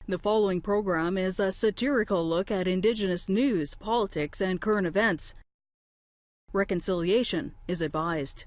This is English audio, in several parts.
The following program is a satirical look at Indigenous news, politics, and current events. Reconciliation is advised.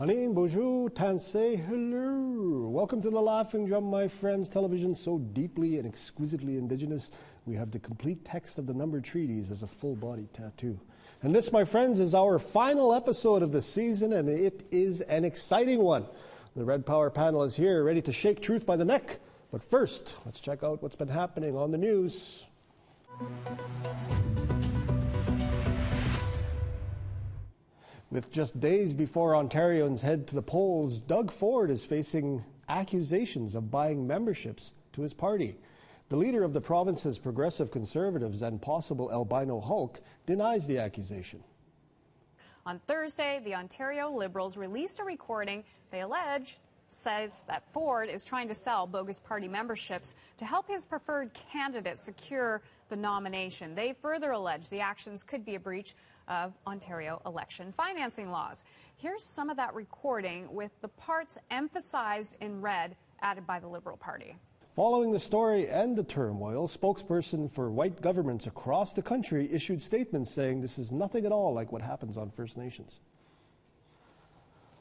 Anin, bonjour, tansei, hello. Welcome to the Laughing Drum, my friends. Television so deeply and exquisitely Indigenous, we have the complete text of the numbered treaties as a full-body tattoo. And this, my friends, is our final episode of the season, and it is an exciting one. The Red Power panel is here, ready to shake truth by the neck. But first, let's check out what's been happening on the news. With just days before Ontarians head to the polls, Doug Ford is facing accusations of buying memberships to his party. The leader of the province's Progressive Conservatives and possible Albino Hulk denies the accusation. On Thursday, the Ontario Liberals released a recording they allege says that Ford is trying to sell bogus party memberships to help his preferred candidate secure the nomination. They further allege the actions could be a breach of Ontario election financing laws. Here's some of that recording with the parts emphasized in red added by the Liberal Party. Following the story and the turmoil, spokesperson for white governments across the country issued statements saying this is nothing at all like what happens on First Nations.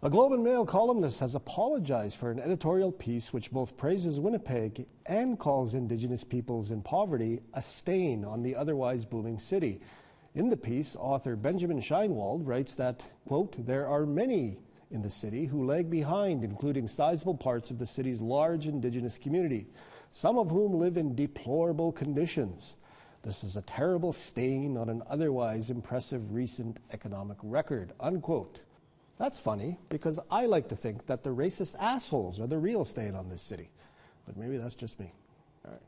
A Globe and Mail columnist has apologized for an editorial piece which both praises Winnipeg and calls Indigenous peoples in poverty a stain on the otherwise booming city. In the piece, author Benjamin Scheinwald writes that, quote, there are many in the city who lag behind, including sizable parts of the city's large Indigenous community, some of whom live in deplorable conditions. This is a terrible stain on an otherwise impressive recent economic record, unquote. That's funny, because I like to think that the racist assholes are the real stain on this city. But maybe that's just me. All right.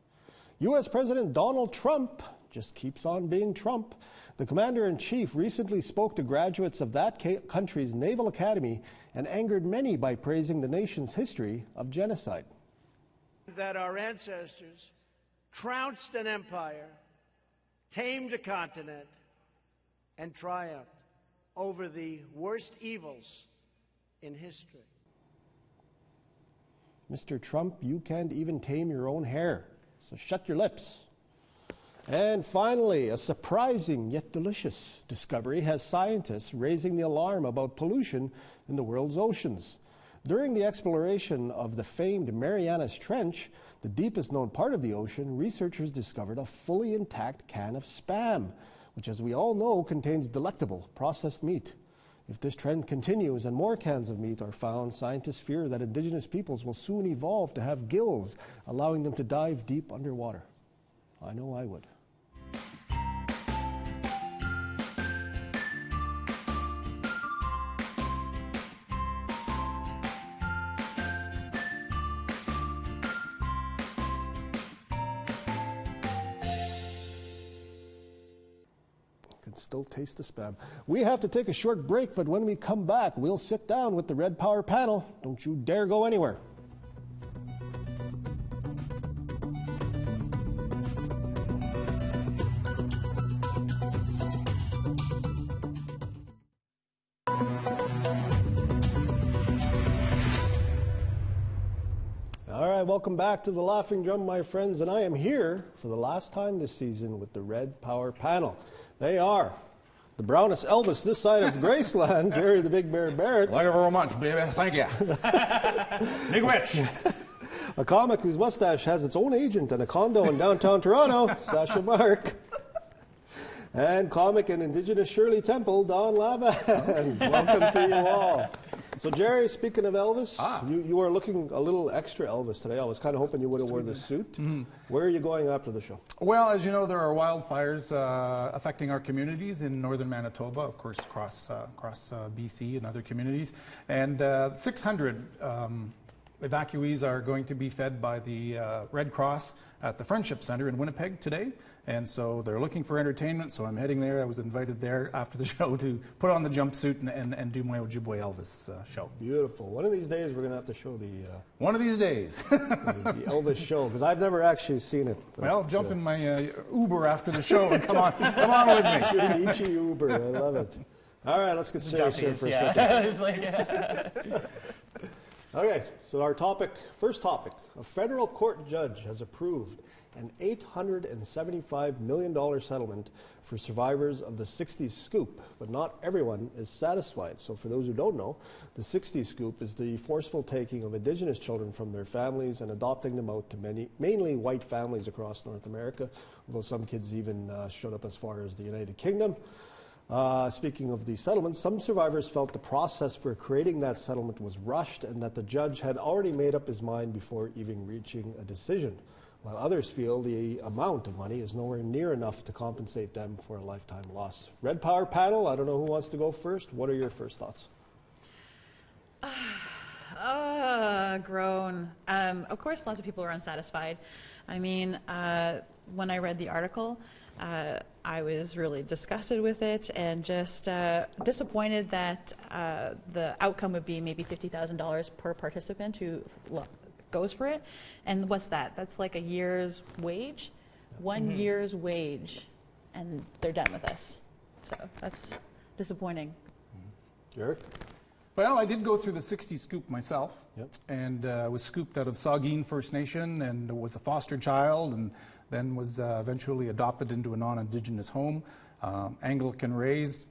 U.S. President Donald Trump just keeps on being Trump. The commander-in-chief recently spoke to graduates of that country's Naval Academy and angered many by praising the nation's history of genocide. That our ancestors trounced an empire, tamed a continent, and triumphed over the worst evils in history. Mr. Trump, you can't even tame your own hair, so shut your lips. And finally, a surprising yet delicious discovery has scientists raising the alarm about pollution in the world's oceans. During the exploration of the famed Marianas Trench, the deepest known part of the ocean, researchers discovered a fully intact can of Spam, which, as we all know, contains delectable processed meat. If this trend continues and more cans of meat are found, scientists fear that Indigenous peoples will soon evolve to have gills, allowing them to dive deep underwater. I know I would. Can still taste the Spam. We have to take a short break, but when we come back, we'll sit down with the Red Power panel. Don't you dare go anywhere. All right, welcome back to the Laughing Drum, my friends, and I am here for the last time this season with the Red Power panel. They are the brownest Elvis this side of Graceland, Jerry the Big Bear Barrett. Thank you very much, baby. Thank you. Big witch. A comic whose mustache has its own agent and a condo in downtown Toronto, Sasha Mark. And comic and Indigenous Shirley Temple, Don Lavan. Welcome to you all. So, Jerry, speaking of Elvis, you are looking a little extra Elvis today. I was kind of hoping you would have worn the suit. Mm-hmm. Where are you going after the show? Well, as you know, there are wildfires affecting our communities in northern Manitoba, of course, across BC and other communities. And 600 evacuees are going to be fed by the Red Cross at the Friendship Center in Winnipeg today. And so they're looking for entertainment, so I'm heading there. I was invited there after the show to put on the jumpsuit and do my Ojibwe Elvis show. Beautiful. One of these days we're going to have to show the... One of these days. the Elvis show, because I've never actually seen it. But, well, jump in my Uber after the show and come on with me. Ichi Uber, I love it. All right, let's get serious here for a second. It's like, Okay, so our first topic, a federal court judge has approved an $875 million settlement for survivors of the Sixties Scoop, but not everyone is satisfied. So for those who don't know, the Sixties Scoop is the forceful taking of Indigenous children from their families and adopting them out to mainly white families across North America, although some kids even showed up as far as the United Kingdom. Speaking of the settlement, some survivors felt the process for creating that settlement was rushed and that the judge had already made up his mind before even reaching a decision, while others feel the amount of money is nowhere near enough to compensate them for a lifetime loss. Red Power panel, I don't know who wants to go first. What are your first thoughts? Groan. Of course, lots of people are unsatisfied. I mean, when I read the article, I was really disgusted with it and just disappointed that the outcome would be maybe $50,000 per participant who goes for it. And what's that? That's like a year's wage? 1 year's wage, and they're done with us. So that's disappointing. Jared? Well, I did go through the 60 Scoop myself, Yep. and was scooped out of Saugeen First Nation and was a foster child, and then was eventually adopted into a non-Indigenous home, Anglican raised,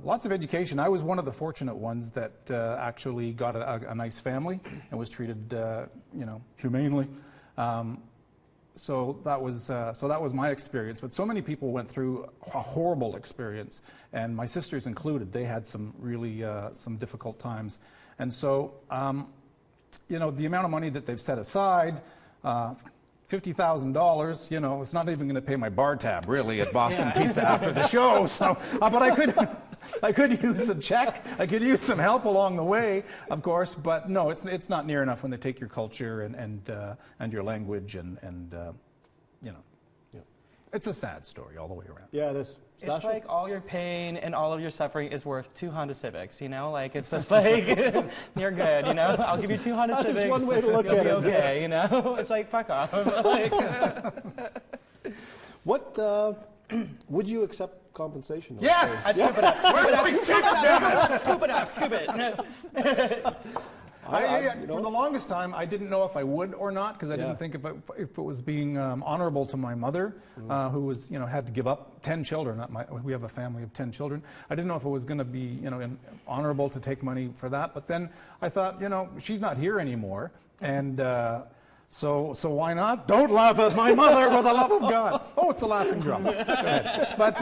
lots of education. I was one of the fortunate ones that actually got a nice family and was treated, humanely. So that was my experience. But so many people went through a horrible experience, and my sisters included. They had some really some difficult times, and so the amount of money that they've set aside. $50,000, it's not even going to pay my bar tab, really, at Boston Pizza after the show. So, but I could use the check. I could use some help along the way, of course. But no, it's not near enough when they take your culture and your language and. It's a sad story all the way around. Yeah, it is. Sasha? It's like all your pain and all of your suffering is worth 2 Honda Civics, Like, it's just like, you're good, I'll give you 2 Honda Civics. That's one way to look at it. You'll be okay, It's like, fuck off. What, would you accept compensation? Yes! I'd scoop it up. Scoop it. For the longest time, I didn't know if I would or not, because I didn't think if it was being honorable to my mother, who was, had to give up 10 children. We have a family of 10 children. I didn't know if it was going to be, honorable to take money for that. But then I thought, she's not here anymore, and so why not? Don't laugh at my mother, for the love of God. Oh, it's a laughing drum. Go ahead. But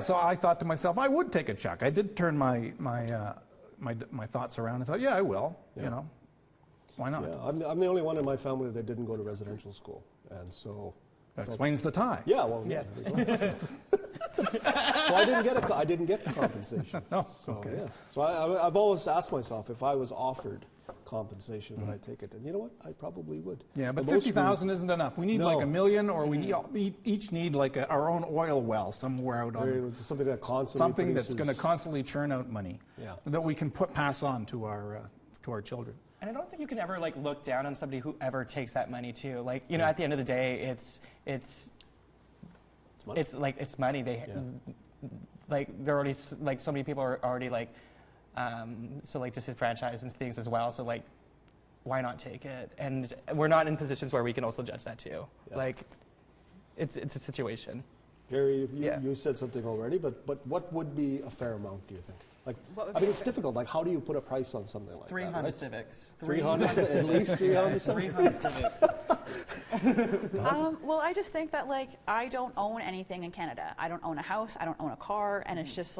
so I thought to myself, I would take a check. I did turn my thoughts around and thought, I will, why not? Yeah, I'm the only one in my family that didn't go to residential school, and so... That explains the tie. Yeah, well, yeah. So I didn't get compensation. No, so, okay. Yeah. So I've always asked myself, if I was offered compensation, would I take it? And you know what? I probably would. Yeah, but 50,000 isn't enough. We need like $1 million, or we each need like our own oil well somewhere out on something that constantly something that's going to constantly churn out money that we can pass on to our children. And I don't think you can ever look down on somebody who ever takes that money too. At the end of the day, it's money. It's money. They're already so many people are already disenfranchised and things as well. So why not take it? And we're not in positions where we can also judge that too. Yeah. It's a situation. Gary, you said something already, but what would be a fair amount, do you think? It's difficult. How do you put a price on something like 3 that? Honda Civics. 3 Honda Civics. At least 3 Honda Civics. 3 Honda Civics. Well, I just think that I don't own anything in Canada. I don't own a house. I don't own a car, and it's just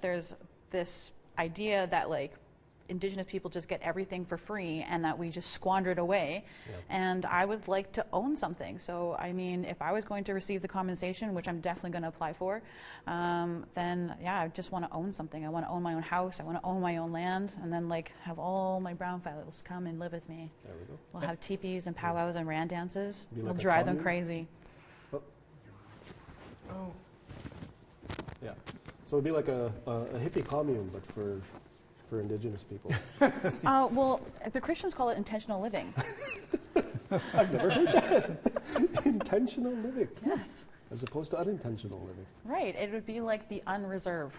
there's this idea that Indigenous people just get everything for free and that we just squander it away. Yeah. And I would like to own something. So, I mean, if I was going to receive the compensation, which I'm definitely going to apply for, then yeah, I just want to own something. I want to own my own house. I want to own my own land, and then like have all my brown fellows come and live with me. There we go. We'll have teepees and powwows and ran dances. Be We'll like a drive them commune? crazy. Oh. Yeah. So it'd be like a hippie commune, but for Indigenous people. Well, the Christians call it intentional living. I've never heard that. Intentional living. Yes. As opposed to unintentional living. Right. It would be like the unreserved.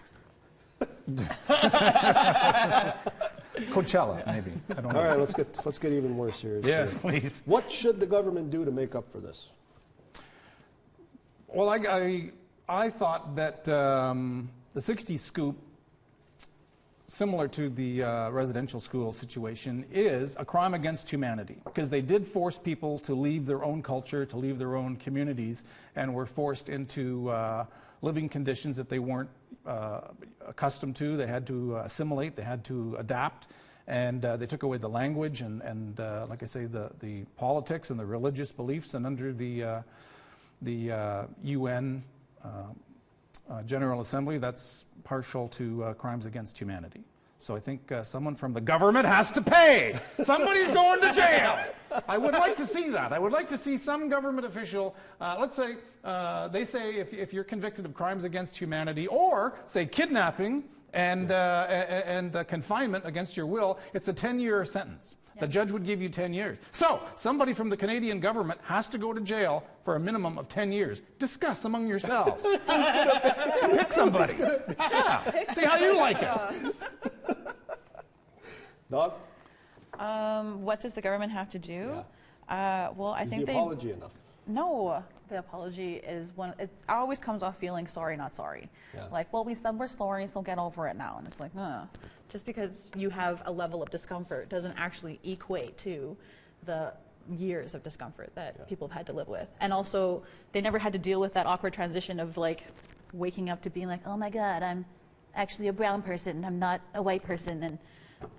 Coachella, maybe. I don't know. All right, let's get even more serious. Yes, here. please. What should the government do to make up for this? Well, I thought that the 60s Scoop, similar to the residential school situation, is a crime against humanity, because they did force people to leave their own culture, to leave their own communities, and were forced into living conditions that they weren't accustomed to. They had to assimilate, they had to adapt, and they took away the language and like I say, the politics and the religious beliefs, and under the UN General Assembly, that's partial to crimes against humanity. So I think someone from the government has to pay. Somebody's going to jail. I would like to see that. I would like to see some government official, let's say, they say if you're convicted of crimes against humanity, or say kidnapping and confinement against your will, it's a 10-year sentence. The judge would give you 10 years. So, somebody from the Canadian government has to go to jail for a minimum of 10 years. Discuss among yourselves. Pick somebody. Yeah. See how you like it. Dog? What does the government have to do? Yeah. Well, I Is think the apology enough? No, the apology is one. It always comes off feeling sorry, not sorry. Yeah. Like, well, we're sorry, so get over it now. And it's like, no. Just because you have a level of discomfort doesn't actually equate to the years of discomfort that people have had to live with. And also, they never had to deal with that awkward transition of like waking up to being like, oh my God, I'm actually a brown person, I'm not a white person. And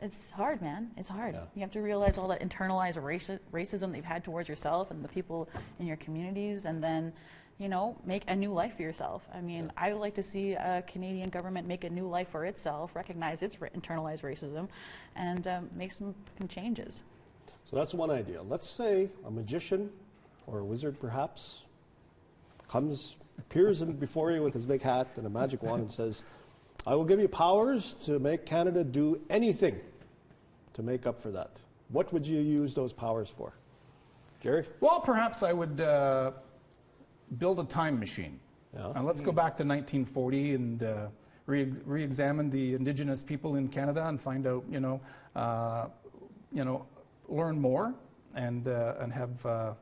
it's hard, man. It's hard. Yeah. You have to realize all that internalized racism that you've had towards yourself and the people in your communities, and then, you know, make a new life for yourself. I mean, I would like to see a Canadian government make a new life for itself, recognize its internalized racism, and make some changes. So that's one idea. Let's say a magician or a wizard, perhaps, appears before you with his big hat and a magic wand and says, I will give you powers to make Canada do anything to make up for that. What would you use those powers for? Jerry? Well, perhaps I would build a time machine. Yeah. And let's go back to 1940 and re-examine the Indigenous people in Canada and find out, learn more and have.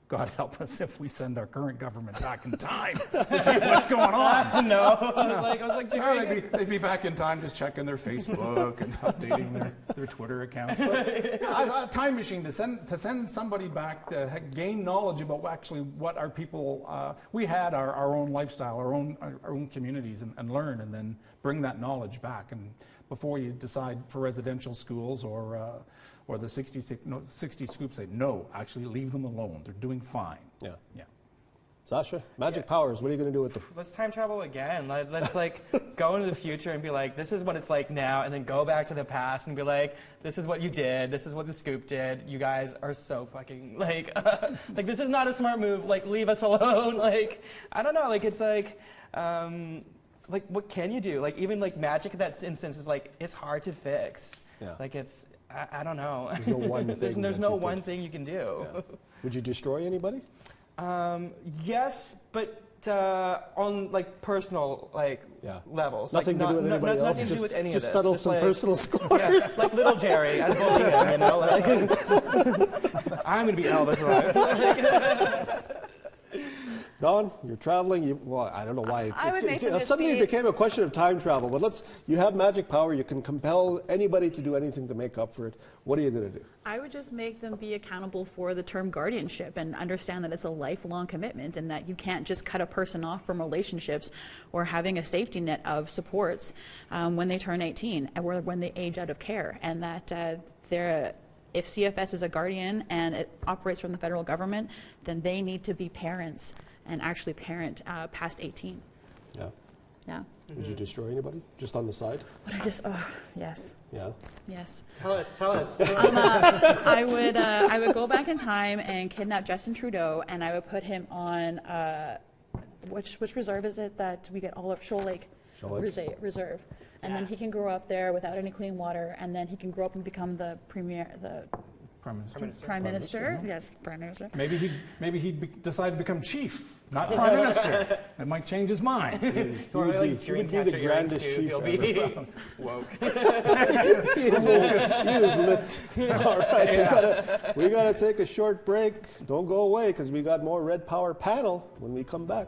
God help us if we send our current government back in time to see what's going on. No, I was like, they'd be back in time just checking their Facebook and updating their Twitter accounts. But a time machine to send somebody back to gain knowledge about actually what our people, we had our own lifestyle, our own communities, and learn, and then bring that knowledge back. And before you decide for residential schools or the 60 Scoop say, no, actually leave them alone. They're doing fine. Yeah. Yeah. Sasha, magic powers, what are you going to do with them? Let's time travel again. Let's like go into the future and be like, this is what it's like now, and then go back to the past and be like, this is what you did, this is what the Scoop did. You guys are so fucking like this is not a smart move. Like, leave us alone. Like, I don't know. Like, it's like what can you do? Like, even like magic in that instance is like, it's hard to fix. Yeah. Like, it's I don't know. There's no one thing. There's no one thing you can do. Yeah. Would you destroy anybody? Yes, but on like personal levels. Nothing like, to do with anybody else. Nothing to do with any of this. Just settle some like, personal scores. Yeah, like little Jerry, I bully him, you know. Like, I'm gonna be Elvis, right? Don, you're traveling. Well, I don't know why. I would make them Suddenly it became a question of time travel. But you have magic power. You can compel anybody to do anything to make up for it. What are you going to do? I would just make them be accountable for the term guardianship and understand that it's a lifelong commitment and that you can't just cut a person off from relationships or having a safety net of supports when they turn 18 or when they age out of care. And that if CFS is a guardian and it operates from the federal government, then they need to be parents and actually parent past 18. Yeah. Yeah. Would you destroy anybody? Just on the side? Would I yes. Yeah. Yes. Tell us. I would go back in time and kidnap Justin Trudeau, and I would put him on which reserve is it that we get all of Shoal Lake Reserve, and then he can grow up there without any clean water, and then he can grow up and become the Prime Minister. Yes, Prime Minister. Maybe he'd decide to become chief, not Prime Minister. It might change his mind. He would be the grandest chief ever. Be woke. he is lit. All right, we gotta take a short break. Don't go away because we got more Red Power panel when we come back.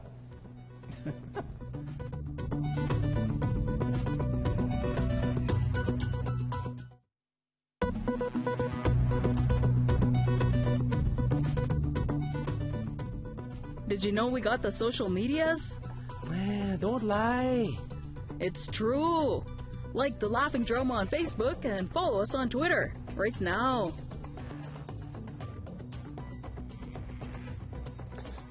Did you know we got the social medias? Man, don't lie. It's true. Like the Laughing Drum on Facebook and follow us on Twitter right now.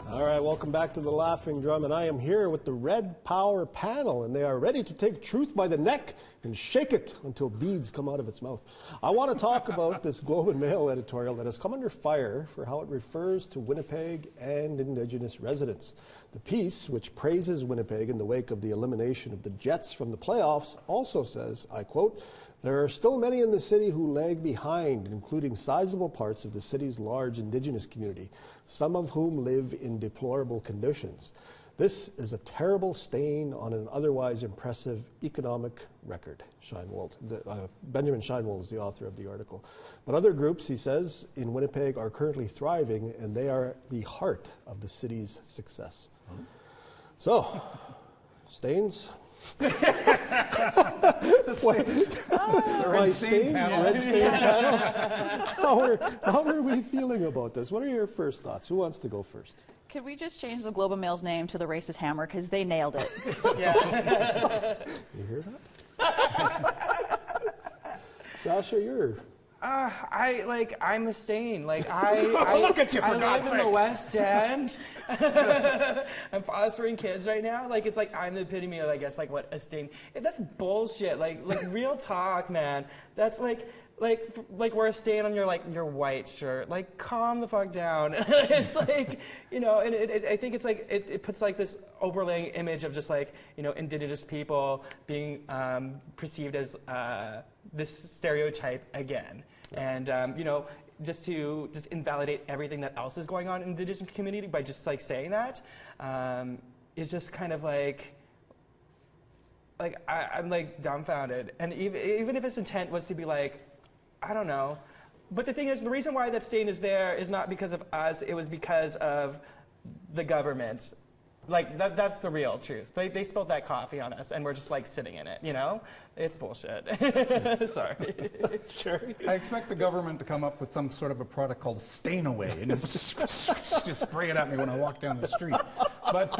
All right, welcome back to the Laughing Drum, and I am here with the Red Power panel, and they are ready to take truth by the neck and shake it until beads come out of its mouth. I want to talk about this Globe and Mail editorial that has come under fire for how it refers to Winnipeg and Indigenous residents. The piece, which praises Winnipeg in the wake of the elimination of the Jets from the playoffs, also says, I quote, "There are still many in the city who lag behind, including sizable parts of the city's large Indigenous community, some of whom live in deplorable conditions. This is a terrible stain on an otherwise impressive economic record." Benjamin Scheinwald is the author of the article. But other groups, he says, in Winnipeg are currently thriving, and they are the heart of the city's success. So, stains? The Red stain panel. How are we feeling about this? What are your first thoughts? Who wants to go first? Could we just change the Globe and Mail's name to the Racist Hammer because they nailed it? You hear that? Sasha, you're... I'm the stain. I look at you, for God's live in the West End. I'm fostering kids right now. It's like I'm the epitome of, I guess, what a stain. That's bullshit. Like real talk, man. That's like wear a stain on your white shirt. Calm the fuck down. It's and I think it's it puts this overlaying image of just Indigenous people being perceived as this stereotype again. And just to invalidate everything that else is going on in the Indigenous community by just saying that is just kind of I'm dumbfounded. And even if its intent was to be I don't know. But the thing is, the reason why that stain is there is not because of us. It was because of the government. That's the real truth. They spilled that coffee on us, and we're just sitting in it. It's bullshit. Sorry. Sure. I expect the government to come up with some sort of a product called Stain Away and just spray it at me when I walk down the street. But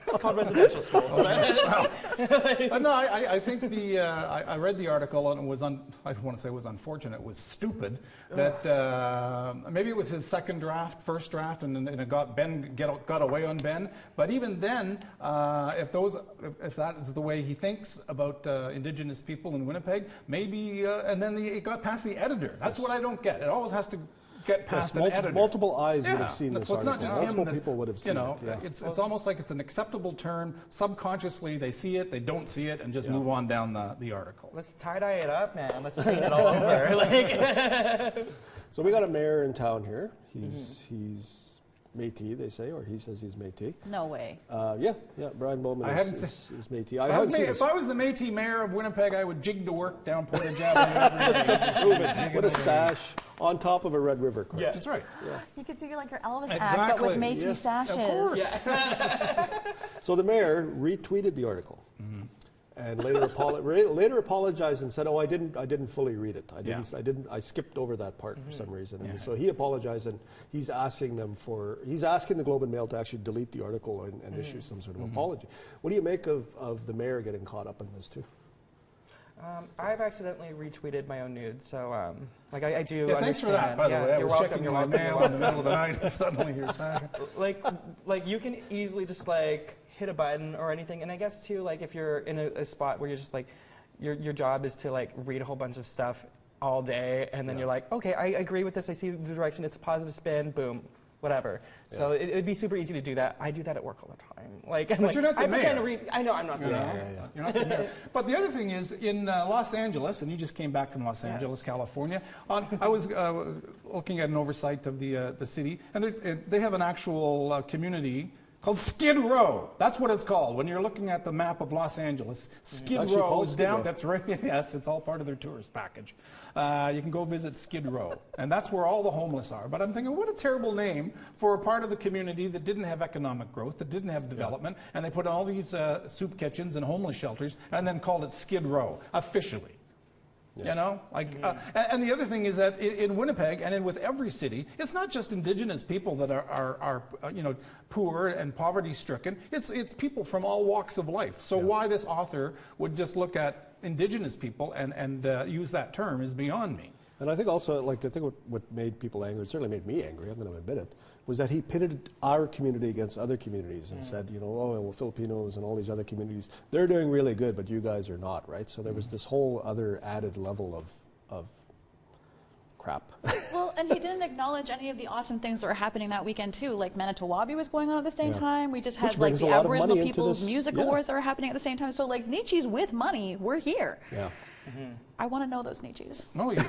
it's called residential schools. But no, I think I read the article and it was I don't want to say it was unfortunate. It was stupid that maybe it was his first draft, and it got away on Ben. But even then, if that is the way he thinks about Indigenous people in Winnipeg, maybe, and then it got past the editor. That's what I don't get. It always has to get past an editor. Multiple eyes would have seen this so it's article. Not just multiple people would have seen it. Yeah. It's almost like it's an acceptable term. Subconsciously, they see it, they don't see it, and just move on down the article. Let's tie-dye it up, man. Let's stain it all over. So we got a mayor in town here. He's Métis, they say, or he says he's Métis. No way. Yeah, Brian Bowman is Métis. If I was the Métis mayor of Winnipeg, I would jig to work down Portage Avenue every day. Just to prove it. With a sash on top of a Red River car. Yeah, that's right. Yeah. You could do like your Elvis act, but with Métis sashes. Of course. Yeah. So the mayor retweeted the article. And later apologized and said, "Oh, I didn't fully read it. I skipped over that part for some reason." And so he apologized, and he's asking the Globe and Mail to actually delete the article and issue some sort of apology. What do you make of the mayor getting caught up in this too? I've accidentally retweeted my own nudes, so like I do. Yeah, thanks for that. By the way, I was checking my mail in the middle of the night, and suddenly you're saying, like you can easily just like hit a button or anything, and I guess too, like if you're in a spot where you're just like your job is to like read a whole bunch of stuff all day, and then you're like, okay, I agree with this. I see the direction. It's a positive spin. Boom. Whatever. So it'd be super easy to do that. I do that at work all the time. But you're not the mayor. I know I'm not the mayor. You're not the mayor. But the other thing is, in Los Angeles, and you just came back from Los Angeles, California. I was looking at an oversight of the city, and they have an actual community called Skid Row. That's what it's called. When you're looking at the map of Los Angeles, Skid Row is down. That's right. Yes, it's all part of their tourist package. You can go visit Skid Row, and that's where all the homeless are. But I'm thinking, what a terrible name for a part of the community that didn't have economic growth, that didn't have development, and they put all these soup kitchens and homeless shelters, and then called it Skid Row officially. Yeah. You know, and the other thing is that in Winnipeg and with every city, it's not just Indigenous people that are poor and poverty-stricken. It's people from all walks of life. So why this author would just look at Indigenous people and use that term is beyond me. And I think also, what made people angry, it certainly made me angry, I'm going to admit it, was that he pitted our community against other communities and said, Filipinos and all these other communities, they're doing really good, but you guys are not, right? So there was this whole other added level of crap. Well, and he didn't acknowledge any of the awesome things that were happening that weekend too. Like Manitowabi was going on at the same time. We just had like the Aboriginal People's Music Awards that were happening at the same time. So like Nietzsche's with money, we're here. Yeah. I want to know those Nietzsche's. Oh, yeah.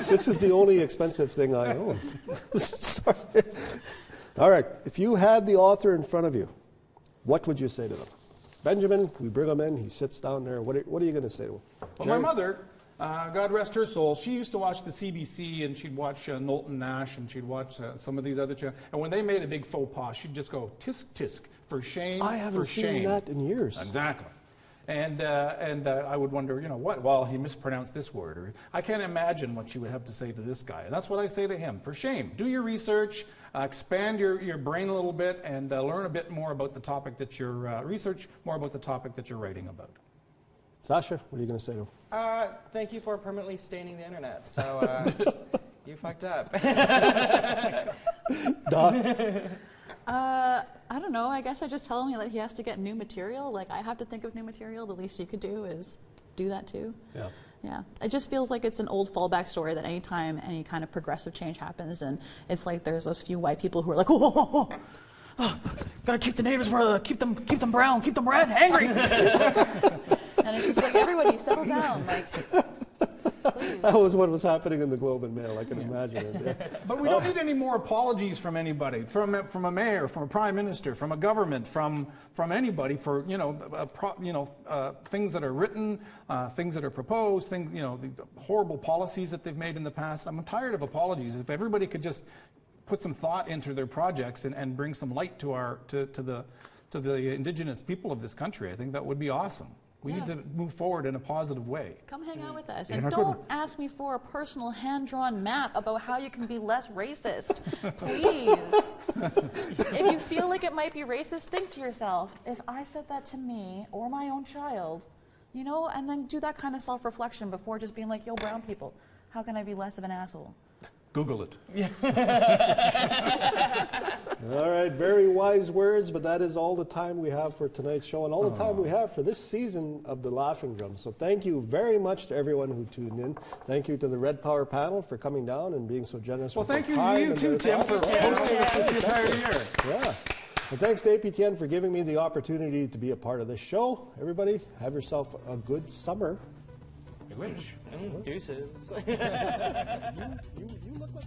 This is the only expensive thing I own. Sorry. All right. If you had the author in front of you, what would you say to them? Benjamin, we bring him in. He sits down there. What are you going to say to him? Well, my mother, God rest her soul, she used to watch the CBC, and she'd watch Knowlton Nash, and she'd watch some of these other channels. And when they made a big faux pas, she'd just go, tisk, tisk, for shame, I haven't seen that in years. Exactly. And I would wonder, well, he mispronounced this word. Or I can't imagine what she would have to say to this guy. And that's what I say to him. For shame. Do your research, expand your brain a little bit, and learn a bit more about the topic that you're research, more about the topic that you're writing about. Sasha, what are you going to say to him? Thank you for permanently staining the internet. So you fucked up. Don? I don't know. I guess I just tell him that he has to get new material. Like, I have to think of new material. The least you could do is do that too. Yeah. Yeah. It just feels like it's an old fallback story that anytime any kind of progressive change happens, and it's like there's those few white people who are like, oh, gotta keep the neighbors, keep them brown, keep them red, angry. And it's just like, everybody settle down. Like, please. That was what was happening in the Globe and Mail. I can imagine it. Yeah. But we don't need any more apologies from anybody, from a mayor, from a prime minister, from a government, from anybody for things that are written, things that are proposed, the horrible policies that they've made in the past. I'm tired of apologies. If everybody could just put some thought into their projects and bring some light to the Indigenous people of this country, I think that would be awesome. We need to move forward in a positive way. Come hang out with us. And don't ask me for a personal hand-drawn map about how you can be less racist. Please. If you feel like it might be racist, think to yourself, if I said that to me or my own child, and then do that kind of self-reflection before just being like, yo, brown people, how can I be less of an asshole? Google it. All right, very wise words, but that is all the time we have for tonight's show and all the time we have for this season of The Laughing Drum. So thank you very much to everyone who tuned in. Thank you to the Red Power panel for coming down and being so generous with their time. Well, thank you to you too, Tim, for hosting us this entire year. Yeah. And thanks to APTN for giving me the opportunity to be a part of this show. Everybody, have yourself a good summer. I wish. Deuces. You look like...